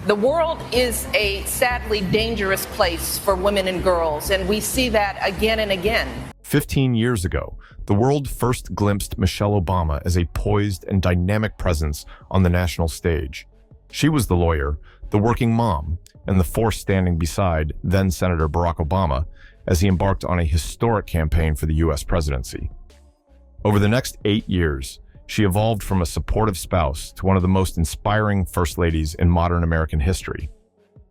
The world is a sadly dangerous place for women and girls, and we see that again and again. 15 years ago, the world first glimpsed Michelle Obama as a poised and dynamic presence on the national stage. She was the lawyer, the working mom, and the force standing beside then-Senator Barack Obama as he embarked on a historic campaign for the U.S. presidency. Over the next 8 years, she evolved from a supportive spouse to one of the most inspiring first ladies in modern American history.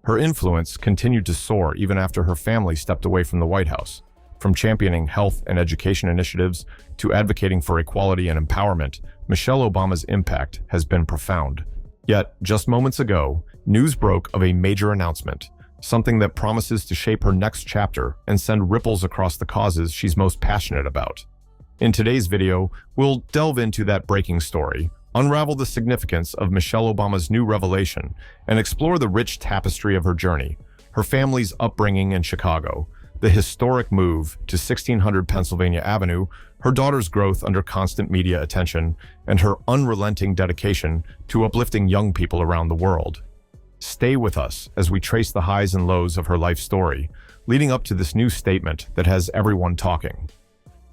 Her influence continued to soar even after her family stepped away from the White House. From championing health and education initiatives to advocating for equality and empowerment, Michelle Obama's impact has been profound. Yet, just moments ago, news broke of a major announcement, something that promises to shape her next chapter and send ripples across the causes she's most passionate about. In today's video, we'll delve into that breaking story, unravel the significance of Michelle Obama's new revelation, and explore the rich tapestry of her journey, her family's upbringing in Chicago, the historic move to 1600 Pennsylvania Avenue, her daughter's growth under constant media attention, and her unrelenting dedication to uplifting young people around the world. Stay with us as we trace the highs and lows of her life story, leading up to this new statement that has everyone talking.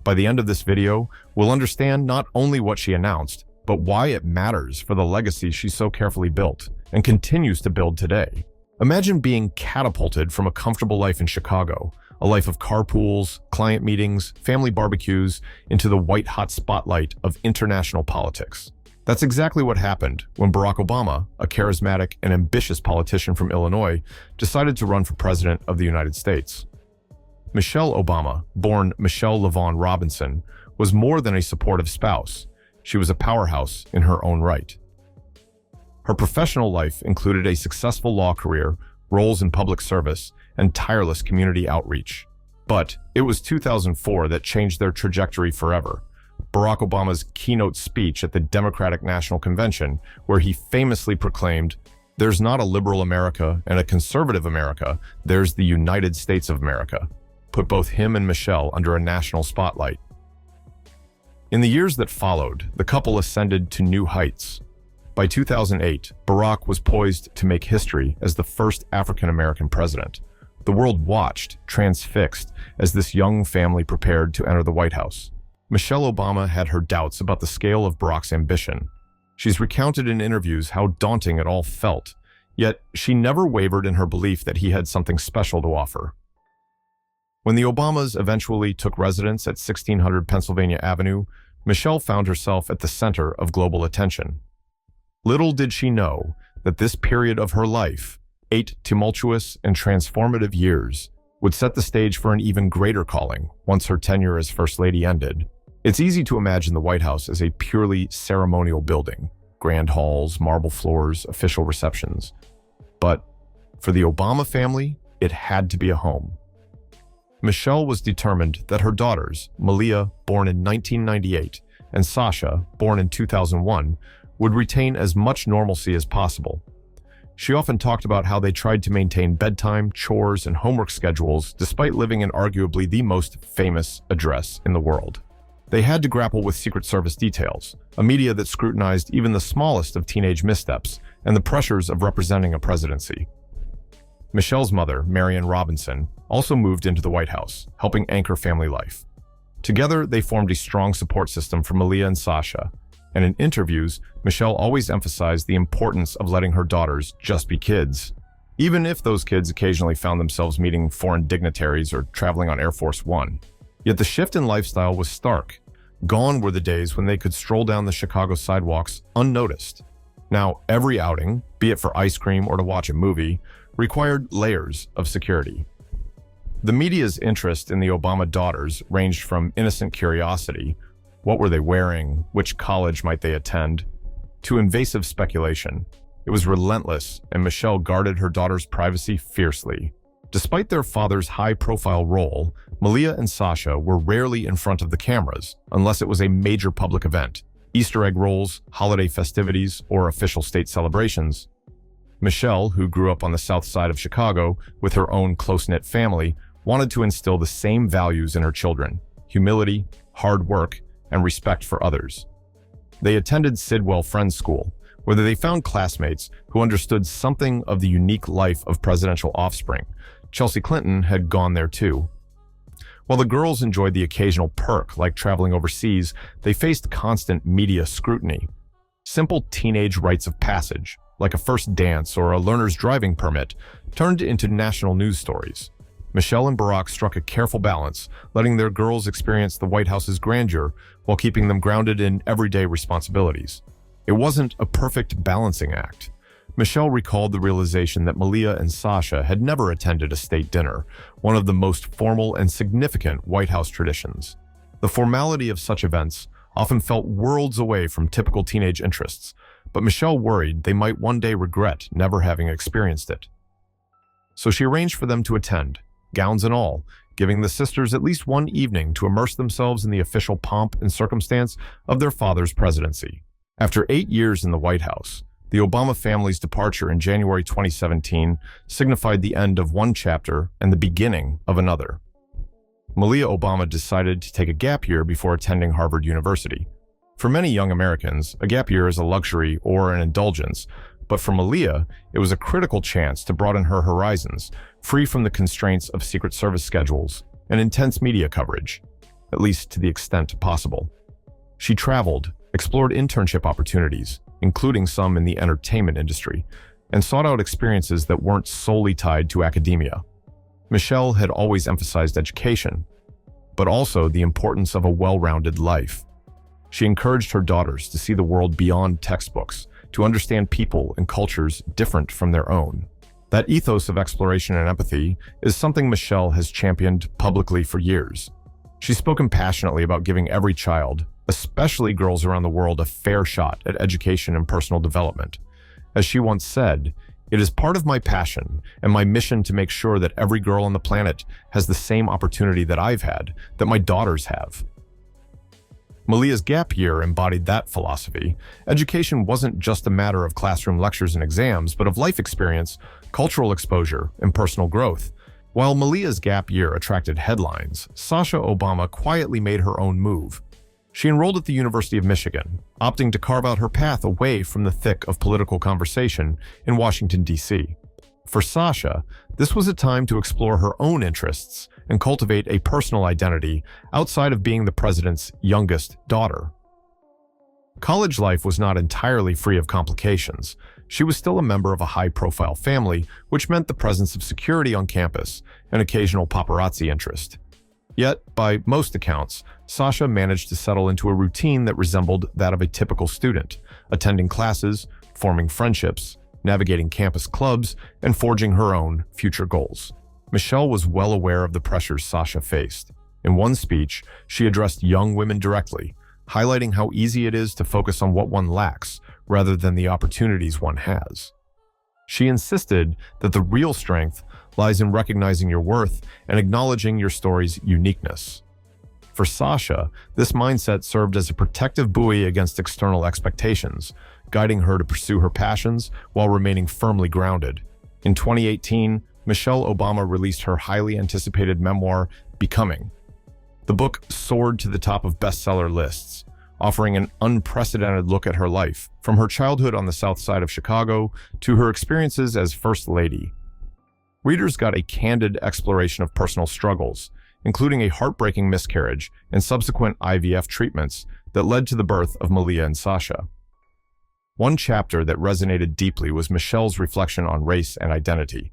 By the end of this video, we'll understand not only what she announced, but why it matters for the legacy she so carefully built and continues to build today. Imagine being catapulted from a comfortable life in Chicago, a life of carpools, client meetings, family barbecues, into the white-hot spotlight of international politics. That's exactly what happened when Barack Obama, a charismatic and ambitious politician from Illinois, decided to run for president of the United States. Michelle Obama, born Michelle LaVaughn Robinson, was more than a supportive spouse. She was a powerhouse in her own right. Her professional life included a successful law career, roles in public service, and tireless community outreach. But it was 2004 that changed their trajectory forever. Barack Obama's keynote speech at the Democratic National Convention, where he famously proclaimed, "There's not a liberal America and a conservative America, there's the United States of America," put both him and Michelle under a national spotlight. In the years that followed, the couple ascended to new heights. By 2008, Barack was poised to make history as the first African-American president. The world watched, transfixed, as this young family prepared to enter the White House. Michelle Obama had her doubts about the scale of Barack's ambition. She's recounted in interviews how daunting it all felt, yet she never wavered in her belief that he had something special to offer. When the Obamas eventually took residence at 1600 Pennsylvania Avenue, Michelle found herself at the center of global attention. Little did she know that this period of her life, 8 tumultuous and transformative years, would set the stage for an even greater calling once her tenure as First Lady ended. It's easy to imagine the White House as a purely ceremonial building, grand halls, marble floors, official receptions. But for the Obama family, it had to be a home. Michelle was determined that her daughters, Malia, born in 1998, and Sasha, born in 2001, would retain as much normalcy as possible. She often talked about how they tried to maintain bedtime, chores, and homework schedules despite living in arguably the most famous address in the world. They had to grapple with Secret Service details, a media that scrutinized even the smallest of teenage missteps, and the pressures of representing a presidency. Michelle's mother, Marion Robinson, also moved into the White House, helping anchor family life. Together, they formed a strong support system for Malia and Sasha, and in interviews, Michelle always emphasized the importance of letting her daughters just be kids, even if those kids occasionally found themselves meeting foreign dignitaries or traveling on Air Force One. Yet the shift in lifestyle was stark. Gone were the days when they could stroll down the Chicago sidewalks unnoticed. Now, every outing, be it for ice cream or to watch a movie, required layers of security. The media's interest in the Obama daughters ranged from innocent curiosity, what were they wearing, which college might they attend, to invasive speculation. It was relentless, and Michelle guarded her daughter's privacy fiercely. Despite their father's high-profile role, Malia and Sasha were rarely in front of the cameras unless it was a major public event, Easter egg rolls, holiday festivities, or official state celebrations. Michelle, who grew up on the south side of Chicago with her own close-knit family, wanted to instill the same values in her children: humility, hard work, and respect for others. They attended Sidwell Friends School, whether they found classmates who understood something of the unique life of presidential offspring. Chelsea Clinton had gone there too. While the girls enjoyed the occasional perk like traveling overseas, they faced constant media scrutiny. Simple teenage rites of passage, like a first dance or a learner's driving permit, turned into national news stories. Michelle and Barack struck a careful balance, letting their girls experience the White House's grandeur while keeping them grounded in everyday responsibilities. It wasn't a perfect balancing act. Michelle recalled the realization that Malia and Sasha had never attended a state dinner, one of the most formal and significant White House traditions. The formality of such events often felt worlds away from typical teenage interests, but Michelle worried they might one day regret never having experienced it. So she arranged for them to attend, gowns and all, giving the sisters at least one evening to immerse themselves in the official pomp and circumstance of their father's presidency. After 8 years in the White House, the Obama family's departure in January 2017 signified the end of one chapter and the beginning of another. Malia Obama decided to take a gap year before attending Harvard University. For many young Americans, a gap year is a luxury or an indulgence, but for Malia, it was a critical chance to broaden her horizons, free from the constraints of Secret Service schedules and intense media coverage, at least to the extent possible. She traveled, explored internship opportunities, including some in the entertainment industry, and sought out experiences that weren't solely tied to academia. Michelle had always emphasized education, but also the importance of a well-rounded life. She encouraged her daughters to see the world beyond textbooks, to understand people and cultures different from their own. That ethos of exploration and empathy is something Michelle has championed publicly for years. She's spoken passionately about giving every child, especially girls around the world, a fair shot at education and personal development. As she once said, "It is part of my passion and my mission to make sure that every girl on the planet has the same opportunity that I've had, that my daughters have." Malia's gap year embodied that philosophy. Education wasn't just a matter of classroom lectures and exams, but of life experience, cultural exposure, and personal growth. While Malia's gap year attracted headlines, Sasha Obama quietly made her own move. She enrolled at the University of Michigan, opting to carve out her path away from the thick of political conversation in Washington, D.C. For Sasha, this was a time to explore her own interests and cultivate a personal identity outside of being the president's youngest daughter. College life was not entirely free of complications. She was still a member of a high-profile family, which meant the presence of security on campus and occasional paparazzi interest. Yet, by most accounts, Sasha managed to settle into a routine that resembled that of a typical student, attending classes, forming friendships, navigating campus clubs, and forging her own future goals. Michelle was well aware of the pressures Sasha faced. In one speech, she addressed young women directly, highlighting how easy it is to focus on what one lacks rather than the opportunities one has. She insisted that the real strength lies in recognizing your worth and acknowledging your story's uniqueness. For Sasha, this mindset served as a protective buoy against external expectations, guiding her to pursue her passions while remaining firmly grounded. In 2018, Michelle Obama released her highly anticipated memoir, Becoming. The book soared to the top of bestseller lists, offering an unprecedented look at her life, from her childhood on the south side of Chicago to her experiences as First Lady. Readers got a candid exploration of personal struggles, including a heartbreaking miscarriage and subsequent IVF treatments that led to the birth of Malia and Sasha. One chapter that resonated deeply was Michelle's reflection on race and identity.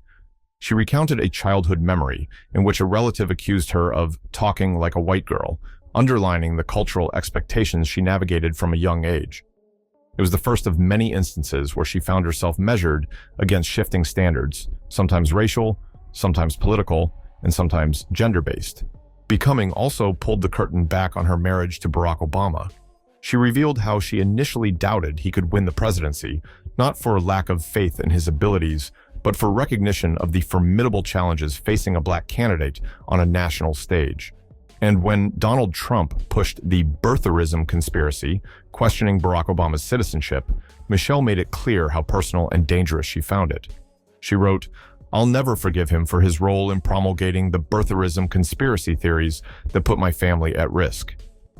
She recounted a childhood memory in which a relative accused her of talking like a white girl, underlining the cultural expectations she navigated from a young age. It was the first of many instances where she found herself measured against shifting standards, sometimes racial, sometimes political, and sometimes gender-based. Becoming also pulled the curtain back on her marriage to Barack Obama. She revealed how she initially doubted he could win the presidency, not for lack of faith in his abilities, but for recognition of the formidable challenges facing a black candidate on a national stage. And when Donald Trump pushed the birtherism conspiracy, questioning Barack Obama's citizenship, Michelle made it clear how personal and dangerous she found it. She wrote, "I'll never forgive him for his role in promulgating the birtherism conspiracy theories that put my family at risk.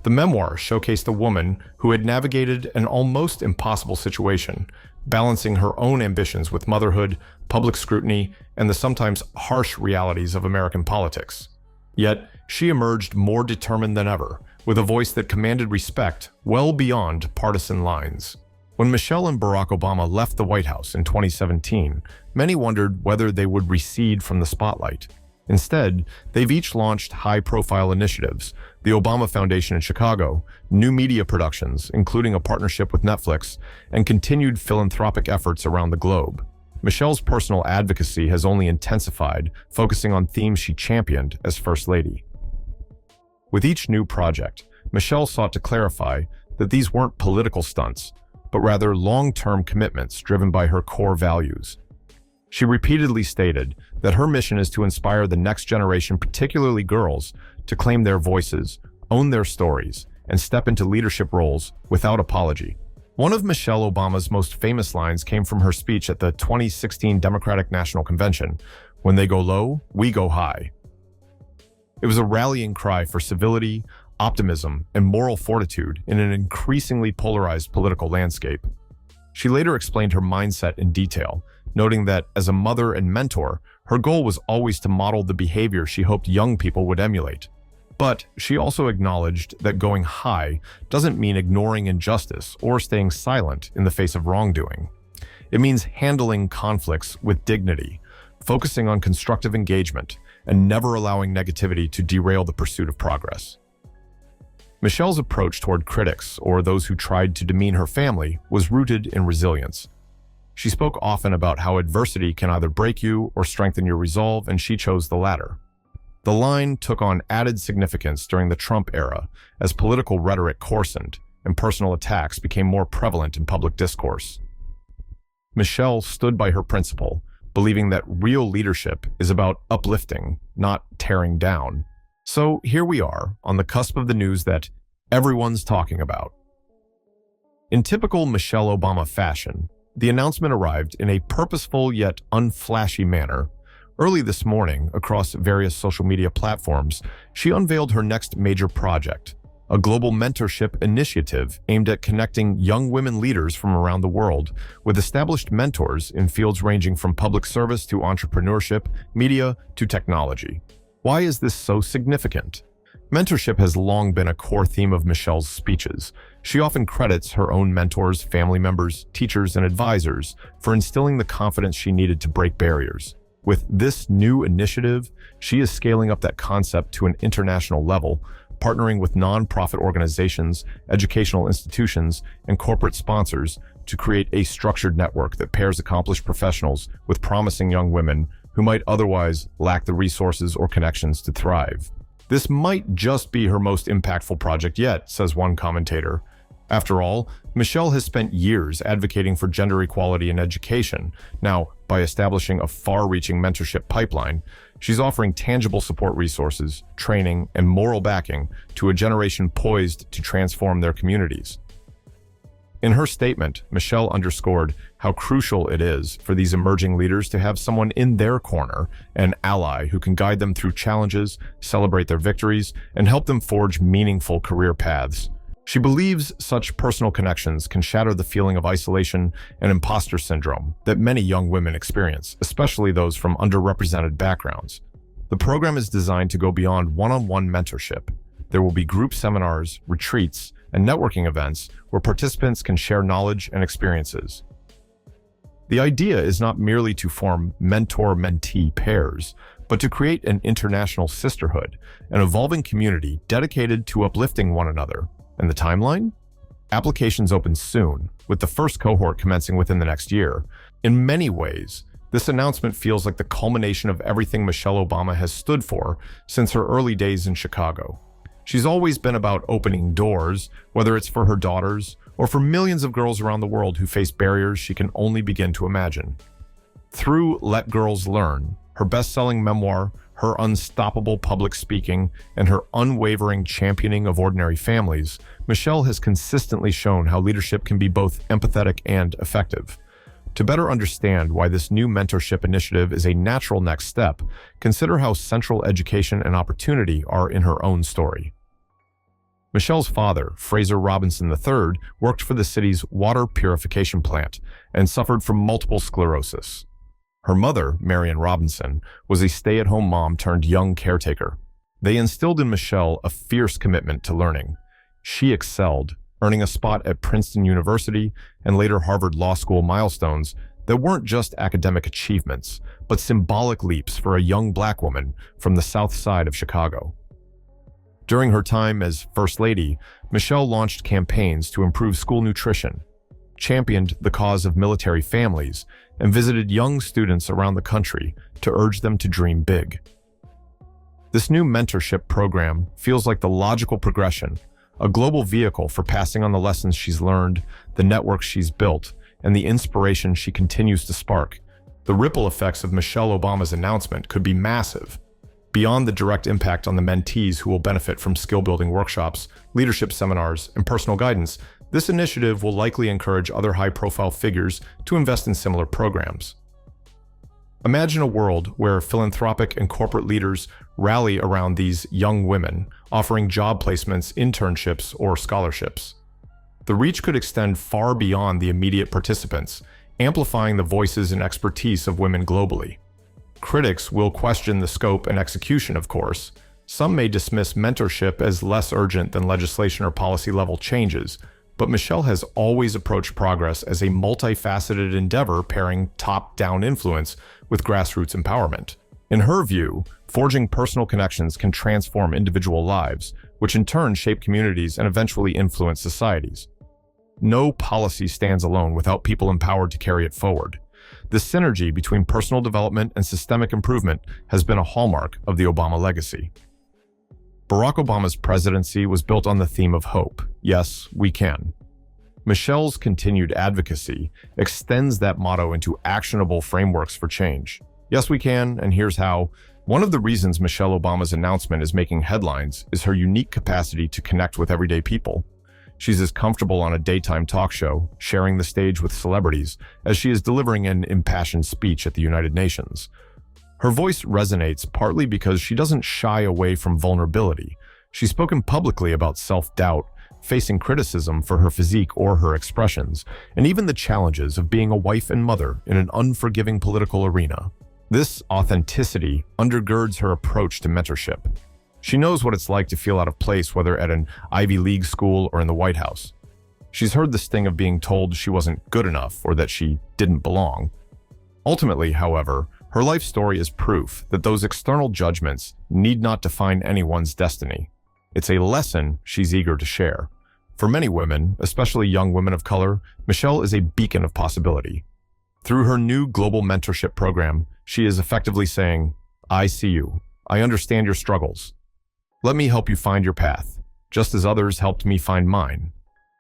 The memoir showcased a woman who had navigated an almost impossible situation, balancing her own ambitions with motherhood, public scrutiny, and the sometimes harsh realities of American politics. Yet, she emerged more determined than ever, with a voice that commanded respect well beyond partisan lines. When Michelle and Barack Obama left the White House in 2017, many wondered whether they would recede from the spotlight. Instead, they've each launched high-profile initiatives: the Obama Foundation in Chicago, new media productions, including a partnership with Netflix, and continued philanthropic efforts around the globe. Michelle's personal advocacy has only intensified, focusing on themes she championed as First Lady. With each new project, Michelle sought to clarify that these weren't political stunts, but rather long-term commitments driven by her core values. She repeatedly stated that her mission is to inspire the next generation, particularly girls, to claim their voices, own their stories, and step into leadership roles without apology. One of Michelle Obama's most famous lines came from her speech at the 2016 Democratic National Convention: "When they go low, we go high." It was a rallying cry for civility, optimism, and moral fortitude in an increasingly polarized political landscape. She later explained her mindset in detail, noting that as a mother and mentor, her goal was always to model the behavior she hoped young people would emulate. But she also acknowledged that going high doesn't mean ignoring injustice or staying silent in the face of wrongdoing. It means handling conflicts with dignity, focusing on constructive engagement, and never allowing negativity to derail the pursuit of progress. Michelle's approach toward critics or those who tried to demean her family was rooted in resilience. She spoke often about how adversity can either break you or strengthen your resolve, and she chose the latter. The line took on added significance during the Trump era as political rhetoric coarsened and personal attacks became more prevalent in public discourse. Michelle stood by her principle, believing that real leadership is about uplifting, not tearing down. So here we are, on the cusp of the news that everyone's talking about. In typical Michelle Obama fashion, the announcement arrived in a purposeful yet unflashy manner. Early this morning, across various social media platforms, she unveiled her next major project, a global mentorship initiative aimed at connecting young women leaders from around the world with established mentors in fields ranging from public service to entrepreneurship, media to technology. Why is this so significant? Mentorship has long been a core theme of Michelle's speeches. She often credits her own mentors, family members, teachers, and advisors for instilling the confidence she needed to break barriers. With this new initiative, she is scaling up that concept to an international level, partnering with nonprofit organizations, educational institutions, and corporate sponsors to create a structured network that pairs accomplished professionals with promising young women who might otherwise lack the resources or connections to thrive. This might just be her most impactful project yet, says one commentator. After all, Michelle has spent years advocating for gender equality in education. Now, by establishing a far-reaching mentorship pipeline, she's offering tangible support resources, training, and moral backing to a generation poised to transform their communities. In her statement, Michelle underscored how crucial it is for these emerging leaders to have someone in their corner, an ally who can guide them through challenges, celebrate their victories, and help them forge meaningful career paths. She believes such personal connections can shatter the feeling of isolation and imposter syndrome that many young women experience, especially those from underrepresented backgrounds. The program is designed to go beyond one-on-one mentorship. There will be group seminars, retreats, and networking events where participants can share knowledge and experiences. The idea is not merely to form mentor-mentee pairs, but to create an international sisterhood, an evolving community dedicated to uplifting one another. And the timeline? Applications open soon, with the first cohort commencing within the next year. In many ways, this announcement feels like the culmination of everything Michelle Obama has stood for since her early days in Chicago. She's always been about opening doors, whether it's for her daughters or for millions of girls around the world who face barriers she can only begin to imagine. Through Let Girls Learn, her best-selling memoir, her unstoppable public speaking, and her unwavering championing of ordinary families, Michelle has consistently shown how leadership can be both empathetic and effective. To better understand why this new mentorship initiative is a natural next step, consider how central education and opportunity are in her own story. Michelle's father, Fraser Robinson III, worked for the city's water purification plant and suffered from multiple sclerosis. Her mother, Marion Robinson, was a stay-at-home mom turned young caretaker. They instilled in Michelle a fierce commitment to learning. She excelled, earning a spot at Princeton University and later Harvard Law School milestones that weren't just academic achievements, but symbolic leaps for a young black woman from the South Side of Chicago. During her time as First Lady, Michelle launched campaigns to improve school nutrition, championed the cause of military families, and visited young students around the country to urge them to dream big. This new mentorship program feels like the logical progression, a global vehicle for passing on the lessons she's learned, the networks she's built, and the inspiration she continues to spark. The ripple effects of Michelle Obama's announcement could be massive. Beyond the direct impact on the mentees who will benefit from skill-building workshops, leadership seminars, and personal guidance, this initiative will likely encourage other high-profile figures to invest in similar programs. Imagine a world where philanthropic and corporate leaders rally around these young women, offering job placements, internships, or scholarships. The reach could extend far beyond the immediate participants, amplifying the voices and expertise of women globally. Critics will question the scope and execution, of course. Some may dismiss mentorship as less urgent than legislation or policy-level changes, but Michelle has always approached progress as a multifaceted endeavor pairing top-down influence with grassroots empowerment. In her view, forging personal connections can transform individual lives, which in turn shape communities and eventually influence societies. No policy stands alone without people empowered to carry it forward. The synergy between personal development and systemic improvement has been a hallmark of the Obama legacy. Barack Obama's presidency was built on the theme of hope. Yes, we can. Michelle's continued advocacy extends that motto into actionable frameworks for change. Yes, we can, and here's how. One of the reasons Michelle Obama's announcement is making headlines is her unique capacity to connect with everyday people. She's as comfortable on a daytime talk show, sharing the stage with celebrities, as she is delivering an impassioned speech at the United Nations. Her voice resonates partly because she doesn't shy away from vulnerability. She's spoken publicly about self-doubt, facing criticism for her physique or her expressions, and even the challenges of being a wife and mother in an unforgiving political arena. This authenticity undergirds her approach to mentorship. She knows what it's like to feel out of place, whether at an Ivy League school or in the White House. She's heard the sting of being told she wasn't good enough or that she didn't belong. Ultimately, however, her life story is proof that those external judgments need not define anyone's destiny. It's a lesson she's eager to share. For many women, especially young women of color, Michelle is a beacon of possibility. Through her new global mentorship program, she is effectively saying, "I see you. I understand your struggles. Let me help you find your path, just as others helped me find mine."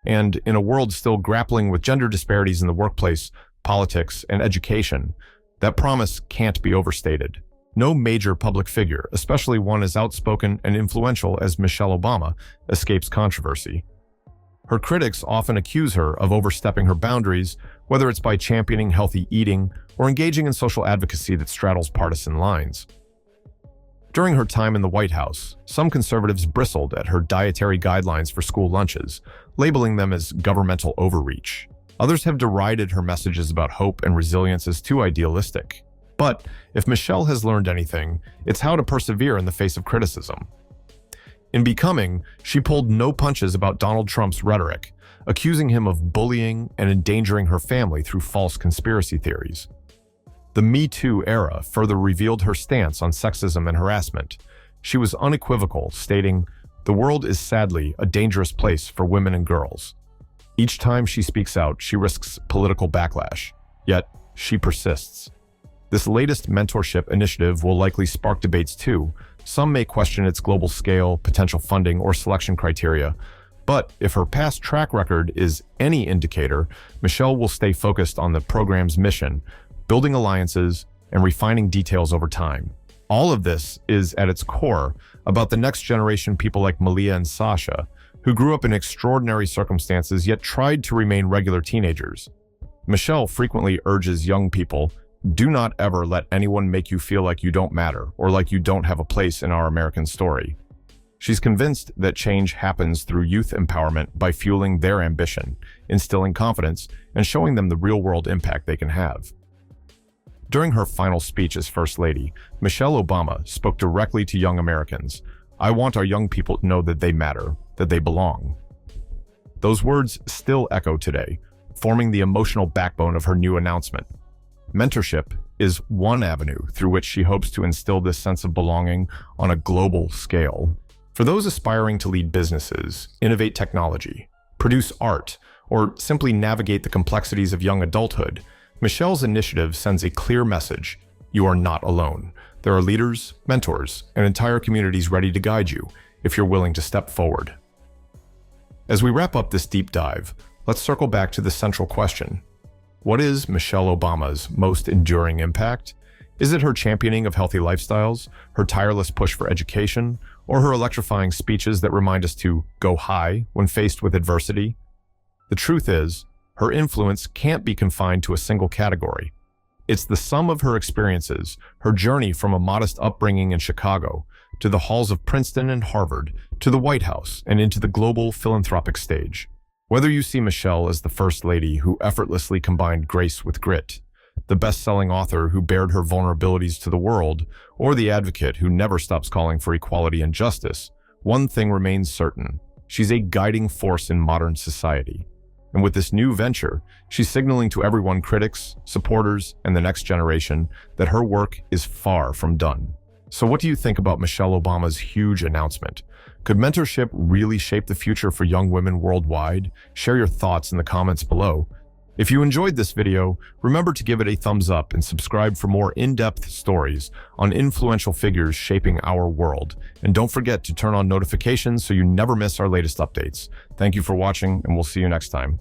And in a world still grappling with gender disparities in the workplace, politics, and education, that promise can't be overstated. No major public figure, especially one as outspoken and influential as Michelle Obama, escapes controversy. Her critics often accuse her of overstepping her boundaries, whether it's by championing healthy eating or engaging in social advocacy that straddles partisan lines. During her time in the White House, some conservatives bristled at her dietary guidelines for school lunches, labeling them as governmental overreach. Others have derided her messages about hope and resilience as too idealistic. But if Michelle has learned anything, it's how to persevere in the face of criticism. In Becoming, she pulled no punches about Donald Trump's rhetoric, accusing him of bullying and endangering her family through false conspiracy theories. The Me Too era further revealed her stance on sexism and harassment. She was unequivocal, stating, "The world is sadly a dangerous place for women and girls." Each time she speaks out, she risks political backlash. Yet, she persists. This latest mentorship initiative will likely spark debates too. Some may question its global scale, potential funding, or selection criteria. But if her past track record is any indicator, Michelle will stay focused on the program's mission, building alliances, and refining details over time. All of this is, at its core, about the next generation people like Malia and Sasha, who grew up in extraordinary circumstances yet tried to remain regular teenagers. Michelle frequently urges young people, "Do not ever let anyone make you feel like you don't matter or like you don't have a place in our American story." She's convinced that change happens through youth empowerment by fueling their ambition, instilling confidence, and showing them the real-world impact they can have. During her final speech as First Lady, Michelle Obama spoke directly to young Americans. "I want our young people to know that they matter, that they belong." Those words still echo today, forming the emotional backbone of her new announcement. Mentorship is one avenue through which she hopes to instill this sense of belonging on a global scale. For those aspiring to lead businesses, innovate technology, produce art, or simply navigate the complexities of young adulthood, Michelle's initiative sends a clear message: you are not alone. There are leaders, mentors, and entire communities ready to guide you if you're willing to step forward. As we wrap up this deep dive, let's circle back to the central question. What is Michelle Obama's most enduring impact? Is it her championing of healthy lifestyles, her tireless push for education, or her electrifying speeches that remind us to go high when faced with adversity? The truth is, her influence can't be confined to a single category. It's the sum of her experiences, her journey from a modest upbringing in Chicago to the halls of Princeton and Harvard, to the White House, and into the global philanthropic stage. Whether you see Michelle as the First Lady who effortlessly combined grace with grit, the best-selling author who bared her vulnerabilities to the world, or the advocate who never stops calling for equality and justice, one thing remains certain: she's a guiding force in modern society. And with this new venture, she's signaling to everyone, critics, supporters, and the next generation, that her work is far from done. So what do you think about Michelle Obama's huge announcement? Could mentorship really shape the future for young women worldwide? Share your thoughts in the comments below. If you enjoyed this video, remember to give it a thumbs up and subscribe for more in-depth stories on influential figures shaping our world. And don't forget to turn on notifications so you never miss our latest updates. Thank you for watching, and we'll see you next time.